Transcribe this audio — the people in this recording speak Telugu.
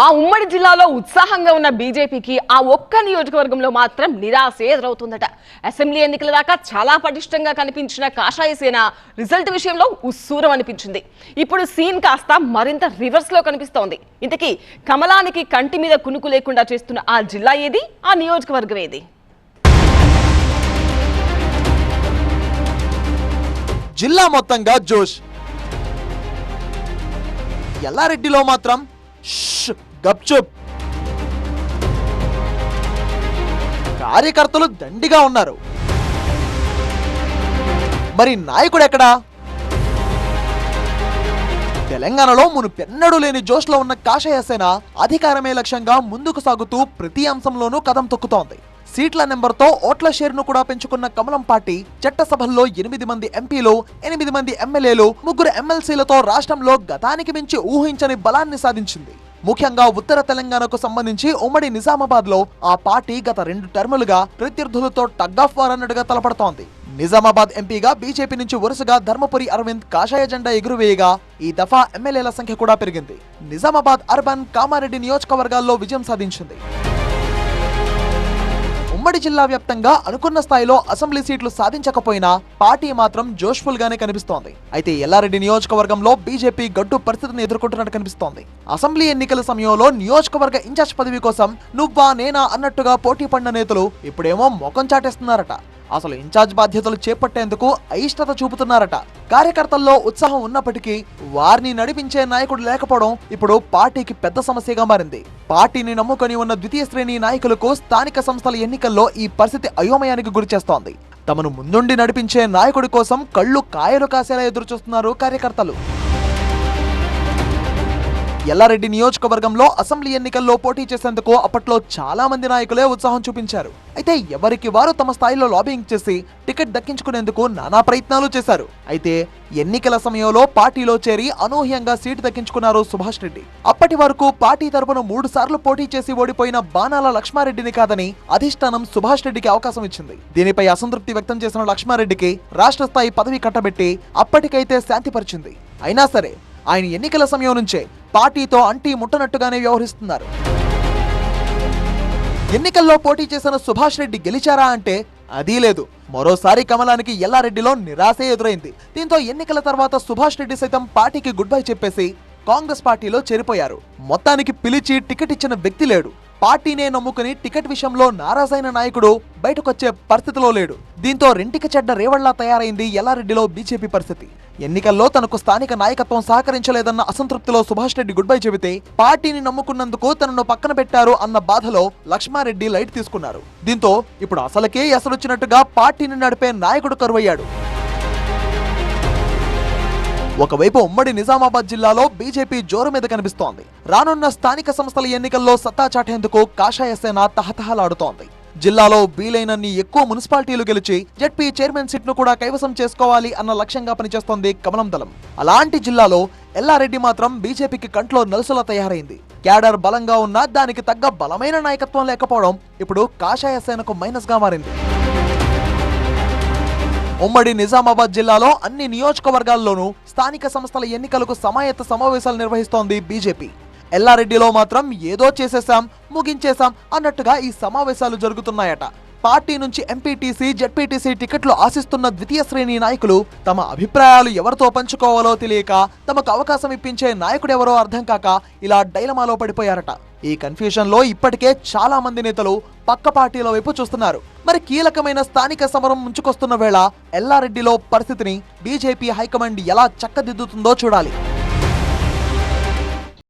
ఆ ఉమ్మడి జిల్లాలో ఉత్సాహంగా ఉన్న బీజేపీకి ఆ ఒక్క నియోజకవర్గంలో మాత్రం నిరాశ ఎదురవుతుందట. అసెంబ్లీ ఎన్నికల దాకా చాలా పటిష్టంగా కనిపించిన కాషాయ సేన రిజల్ట్ విషయంలో ఉస్సూరం అనిపించింది. ఇప్పుడు సీన్ కాస్త మరింత రివర్స్ లో కనిపిస్తోంది. ఇంతకీ కమలానికి కంటి మీద కునుకు లేకుండా చేస్తున్న ఆ జిల్లా ఏది, ఆ నియోజకవర్గం ఏది? జిల్లా మొత్తంగా జోష్, ఎల్లారెడ్డిలో మాత్రం గప్చుప్. కార్యకర్తలు దండిగా ఉన్నారు. మరి నాయకుడు ఎక్కడా? తెలంగాణలో మునుపెన్నడూ లేని జోష్లో ఉన్న కాషాయ సేన అధికారమే లక్ష్యంగా ముందుకు సాగుతూ ప్రతి అంశంలోనూ కదం తొక్కుతోంది. సీట్ల నెంబర్తో ఓట్ల షేర్ను కూడా పెంచుకున్న కమలం పార్టీ చట్టసభల్లో 8 మంది ఎంపీలు, 8 మంది ఎమ్మెల్యేలు, 3 ఎమ్మెల్సీలతో రాష్ట్రంలో గతానికి మించి ఊహించని బలాన్ని సాధించింది. ముఖ్యంగా ఉత్తర తెలంగాణకు సంబంధించి ఉమ్మడి నిజామాబాద్ లో ఆ పార్టీ గత 2 టర్ములుగా ప్రత్యర్థులతో టగ్ ఆఫ్ వార్ అన్నట్టుగా తలపడుతోంది. నిజామాబాద్ ఎంపీగా బీజేపీ నుంచి వరుసగా ధర్మపురి అరవింద్ కాషాయ జెండా ఎగురువేయగా ఈ దఫా ఎమ్మెల్యేల సంఖ్య కూడా పెరిగింది. నిజామాబాద్ అర్బన్, కామారెడ్డి నియోజకవర్గాల్లో విజయం సాధించింది. ఉమ్మడి జిల్లా వ్యాప్తంగా అనుకున్న స్థాయిలో అసెంబ్లీ సీట్లు సాధించకపోయినా పార్టీ మాత్రం జోష్ఫుల్ గానే కనిపిస్తోంది. అయితే ఎల్లారెడ్డి నియోజకవర్గంలో బీజేపీ గడ్డు పరిస్థితిని ఎదుర్కొంటున్నట్టు కనిపిస్తోంది. అసెంబ్లీ ఎన్నికల సమయంలో నియోజకవర్గ ఇన్ఛార్జ్ పదవి కోసం నువ్వా నేనా అన్నట్టుగా పోటీ పడిన నేతలు ఇప్పుడేమో ముఖం చాటేస్తున్నారట. అసలు ఇన్ఛార్జ్ బాధ్యతలు చేపట్టేందుకు అయిష్టత చూపుతున్నారట. కార్యకర్తల్లో ఉత్సాహం ఉన్నప్పటికీ వారిని నడిపించే నాయకుడు లేకపోవడం ఇప్పుడు పార్టీకి పెద్ద సమస్యగా మారింది. పార్టీని నమ్ముకొని ఉన్న ద్వితీయ శ్రేణి నాయకులకు స్థానిక సంస్థల ఎన్నికల్లో ఈ పరిస్థితి అయోమయానికి గురిచేస్తోంది. తమను ముందుండి నడిపించే నాయకుడి కోసం కళ్ళు కాయలు కాసేలా ఎదురుచూస్తున్నారు కార్యకర్తలు. ఎల్లారెడ్డి నియోజకవర్గంలో అసెంబ్లీ ఎన్నికల్లో పోటీ చేసేందుకు అప్పట్లో చాలా మంది నాయకులే ఉత్సాహం చూపించారు. అయితే ఎవరికి వారు తమ స్థాయిలో లాబింగ్ చేసి టికెట్ దక్కించుకునేందుకు నానా ప్రయత్నాలు చేశారు. అయితే ఎన్నికల సమయంలో పార్టీలో చేరి అనూహ్యంగా సీటు దక్కించుకున్నారు సుభాష్ రెడ్డి. అప్పటి వరకు పార్టీ తరపున 3 సార్లు పోటీ చేసి ఓడిపోయిన బాణాల లక్ష్మారెడ్డిని కాదని అధిష్టానం సుభాష్ రెడ్డికి అవకాశం ఇచ్చింది. దీనిపై అసంతృప్తి వ్యక్తం చేసిన లక్ష్మారెడ్డికి రాష్ట్ర స్థాయి పదవి కట్టబెట్టి అప్పటికైతే శాంతిపరిచింది. అయినా సరే ఆయన ఎన్నికల సమయం నుంచే పార్టీతో అంటీ ముట్టనట్టుగానే వ్యవహరిస్తున్నారు. ఎన్నికల్లో పోటీ చేసిన సుభాష్ రెడ్డి గెలిచారా అంటే అదీ లేదు. మరోసారి కమలానికి ఎల్లారెడ్డిలో నిరాశే ఎదురైంది. దీంతో ఎన్నికల తర్వాత సుభాష్ రెడ్డి సైతం పార్టీకి గుడ్ బై చెప్పేసి కాంగ్రెస్ పార్టీలో చేరిపోయారు. మొత్తానికి పిలిచి టికెట్ ఇచ్చిన వ్యక్తి లేడు. పార్టీనే నమ్ముకుని టికెట్ విషయంలో నారాజైన నాయకుడు బయటకొచ్చే పరిస్థితిలో లేడు. దీంతో రెంటికి చెడ్డ రేవళ్లా తయారైంది ఎల్లారెడ్డిలో బీజేపీ పరిస్థితి. ఎన్నికల్లో తనకు స్థానిక నాయకత్వం సహకరించలేదన్న అసంతృప్తిలో సుభాష్ రెడ్డి గుడ్ బై చెబితే పార్టీని నమ్ముకున్నందుకు తనను పక్కన పెట్టారు అన్న బాధలో లక్ష్మారెడ్డి లైట్ తీసుకున్నారు. దీంతో ఇప్పుడు అసలుకే ఎసరొచ్చినట్టుగా పార్టీని నడిపే నాయకుడు కరువయ్యాడు. ఒకవైపు ఉమ్మడి నిజామాబాద్ జిల్లాలో బీజేపీ జోరు మీద కనిపిస్తోంది. రానున్న స్థానిక సంస్థల ఎన్నికల్లో సత్తా చాటేందుకు కాషాయ సేన తహతహలాడుతోంది. జిల్లాలో వీలైనన్ని ఎక్కువ మున్సిపాలిటీలు గెలిచి జెడ్పీ చైర్మన్ సీట్ను కూడా కైవసం చేసుకోవాలి అన్న లక్ష్యంగా పనిచేస్తోంది కమలం దళం. అలాంటి జిల్లాలో ఎల్లారెడ్డి మాత్రం బీజేపీకి కంట్లో నలుసులా తయారైంది. క్యాడర్ బలంగా ఉన్నా దానికి తగ్గ బలమైన నాయకత్వం లేకపోవడం ఇప్పుడు కాషాయ సేనకు మైనస్ గా మారింది. ఉమ్మడి నిజామాబాద్ జిల్లాలో అన్ని నియోజకవర్గాల్లోనూ స్థానిక సంస్థల ఎన్నికలకు సమాయత్త సమావేశాలు నిర్వహిస్తోంది బీజేపీ. ఎల్లారెడ్డిలో మాత్రం ఏదో చేసేశాం, ముగించేశాం అన్నట్టుగా ఈ సమావేశాలు జరుగుతున్నాయట. పార్టీ నుంచి ఎంపీటీసీ, జెడ్పీటీసీ టికెట్లు ఆశిస్తున్న ద్వితీయ శ్రేణి నాయకులు తమ అభిప్రాయాలు ఎవరితో పంచుకోవాలో తెలియక, తమకు అవకాశం ఇప్పించే నాయకుడెవరో అర్థం కాక ఇలా డైలమాలో పడిపోయారట. ఈ కన్ఫ్యూజన్ లో ఇప్పటికే చాలా మంది నేతలు పక్క పార్టీల వైపు చూస్తున్నారు. మరి కీలకమైన స్థానిక సమరం ముంచుకొస్తున్న వేళ ఎల్లారెడ్డిలో పరిస్థితిని బీజేపీ హైకమాండ్ ఎలా చక్కదిద్దుతుందో చూడాలి.